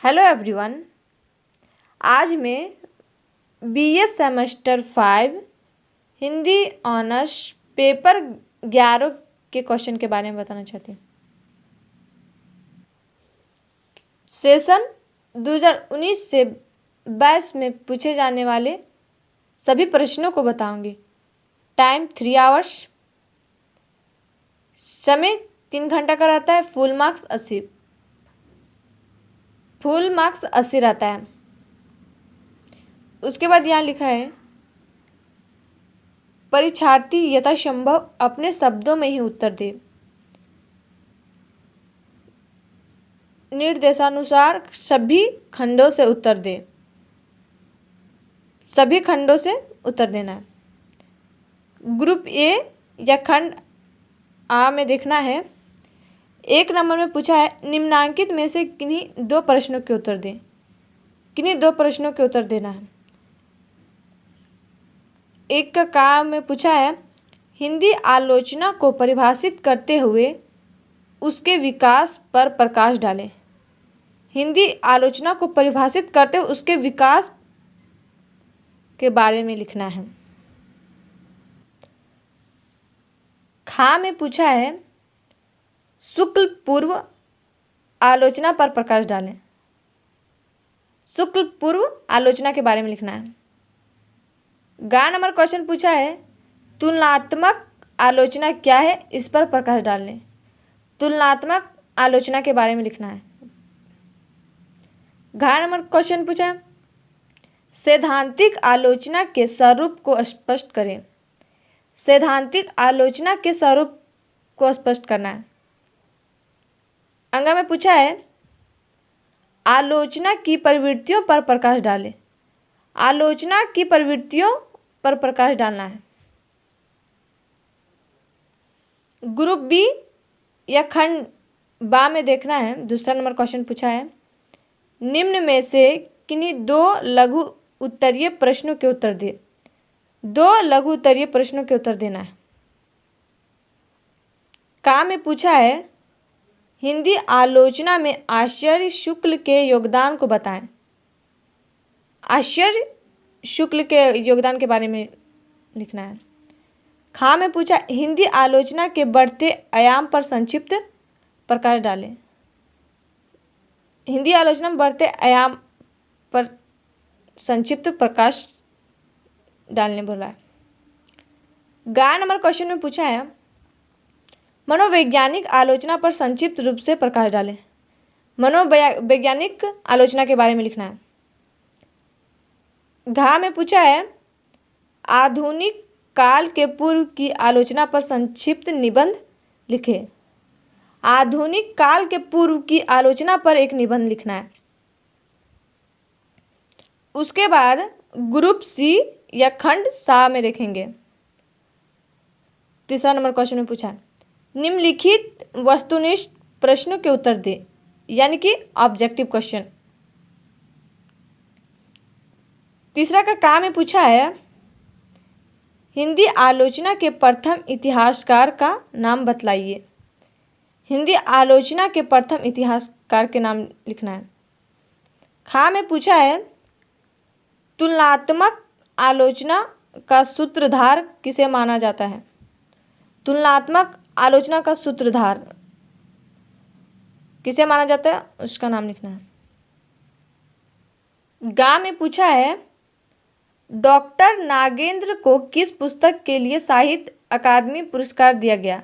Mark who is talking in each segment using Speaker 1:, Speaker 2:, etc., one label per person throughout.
Speaker 1: Hello everyone. आज मैं BA semester 5 Hindi honours paper 11 के क्वेश्चन के बारे में बताना चाहती हूँ। सेशन 2019 से 22 में पूछे जाने वाले सभी प्रश्नों को बताऊंगी। टाइम 3 आवर्स, समय 3 घंटा का रहता है। फुल मार्क्स 80 रहता है। उसके बाद यहाँ लिखा है परीक्षार्थी यथासंभव अपने शब्दों में ही उत्तर दे। निर्देशानुसार सभी खंडों से उत्तर दे। सभी खंडों से उत्तर देना है। ग्रुप ए या खंड आ में देखना है। 1 नंबर में पूछा है निम्नांकित में से किन्हीं 2 प्रश्नों के उत्तर दें। किन्हीं 2 प्रश्नों के उत्तर देना है। 1 का काम में पूछा है हिंदी आलोचना को परिभाषित करते हुए उसके विकास पर प्रकाश डालें। हिंदी आलोचना को परिभाषित करते हुए उसके विकास के बारे में लिखना है। खा में पूछा है शुक्ल पूर्व आलोचना पर प्रकाश डालें। शुक्ल पूर्व आलोचना के बारे में लिखना है। गा नंबर क्वेश्चन पूछा है तुलनात्मक आलोचना क्या है, इस पर प्रकाश डालें। तुलनात्मक आलोचना के बारे में लिखना है। घा नंबर क्वेश्चन पूछा है सैद्धांतिक आलोचना के स्वरूप को स्पष्ट करें। सैद्धांतिक आलोचना के स्वरूप को स्पष्ट करना है। अंगा में पूछा है आलोचना की प्रवृत्तियों पर प्रकाश डालें। आलोचना की प्रवृत्तियों पर प्रकाश डालना है। ग्रुप बी या खंड बा में देखना है। दूसरा नंबर क्वेश्चन पूछा है निम्न में से किन्हीं 2 लघु उत्तरीय प्रश्नों के उत्तर दे। 2 लघु उत्तरीय प्रश्नों के उत्तर देना है। का में पूछा है हिंदी आलोचना में आचार्य शुक्ल के योगदान को बताएं। आचार्य शुक्ल के योगदान के बारे में लिखना है। खा में पूछा हिंदी आलोचना के बढ़ते आयाम पर संक्षिप्त प्रकाश डालें। हिंदी आलोचना में बढ़ते आयाम पर संक्षिप्त प्रकाश डालने बोला है। गा नंबर क्वेश्चन में पूछा है मनोवैज्ञानिक आलोचना पर संक्षिप्त रूप से प्रकाश डालें। मनोवैज्ञानिक आलोचना के बारे में लिखना है। घा में पूछा है आधुनिक काल के पूर्व की आलोचना पर संक्षिप्त निबंध लिखें। आधुनिक काल के पूर्व की आलोचना पर एक निबंध लिखना है। उसके बाद ग्रुप सी या खंड सा में देखेंगे। तीसरा नंबर क्वेश्चन में पूछा है निम्नलिखित वस्तुनिष्ठ प्रश्नों के उत्तर दे, यानी कि ऑब्जेक्टिव क्वेश्चन। तीसरा का काम में पूछा है हिंदी आलोचना के प्रथम इतिहासकार का नाम बतलाइए। हिंदी आलोचना के प्रथम इतिहासकार के नाम लिखना है। खा में पूछा है तुलनात्मक आलोचना का सूत्रधार किसे माना जाता है। तुलनात्मक आलोचना का सूत्रधार किसे माना जाता है, उसका नाम लिखना है। गा में पूछा है डॉक्टर नागेंद्र को किस पुस्तक के लिए साहित्य अकादमी पुरस्कार दिया गया।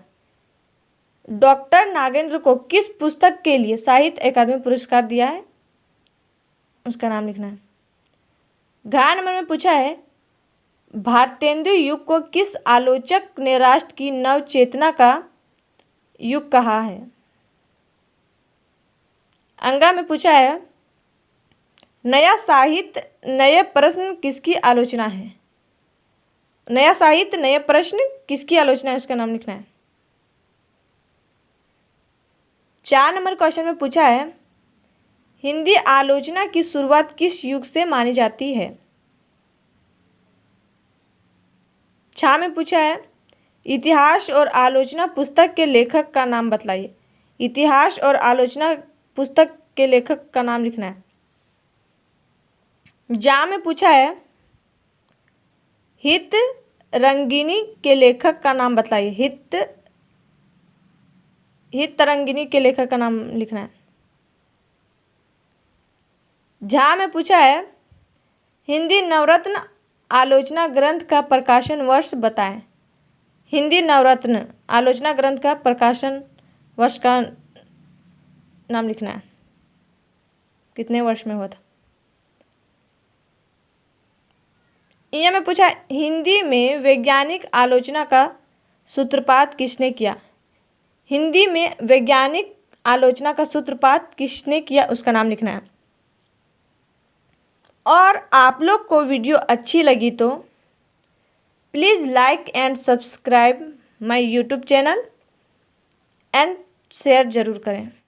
Speaker 1: डॉक्टर नागेंद्र को किस पुस्तक के लिए साहित्य अकादमी पुरस्कार दिया है, उसका नाम लिखना है। घा नंबर में पूछा है भारतेंदु युग को किस आलोचक ने राष्ट्र की नव चेतना का युग कहा है। अंगा में पूछा है नया साहित्य नए प्रश्न किसकी आलोचना है। नया साहित्य नए प्रश्न किसकी आलोचना है, उसका नाम लिखना है। 4 नंबर क्वेश्चन में पूछा है हिंदी आलोचना की शुरुआत किस युग से मानी जाती है। 6 में पूछा है इतिहास और आलोचना पुस्तक के लेखक का नाम बतलाइए। इतिहास और आलोचना पुस्तक के लेखक का नाम लिखना है। जा में पूछा है हित रंगिनी के लेखक का नाम बताइए। हित तरंगिनी के लेखक का नाम लिखना है। झा में पूछा है हिंदी नवरत्न आलोचना ग्रंथ का प्रकाशन वर्ष बताएं। हिंदी नवरत्न आलोचना ग्रंथ का प्रकाशन वर्ष का नाम लिखना है, कितने वर्ष में हुआ था। यह में पूछा हिंदी में वैज्ञानिक आलोचना का सूत्रपात किसने किया। हिंदी में वैज्ञानिक आलोचना का सूत्रपात किसने किया उसका नाम लिखना है। और आप लोग को वीडियो अच्छी लगी तो please like and subscribe my YouTube channel and share ज़रूर करें।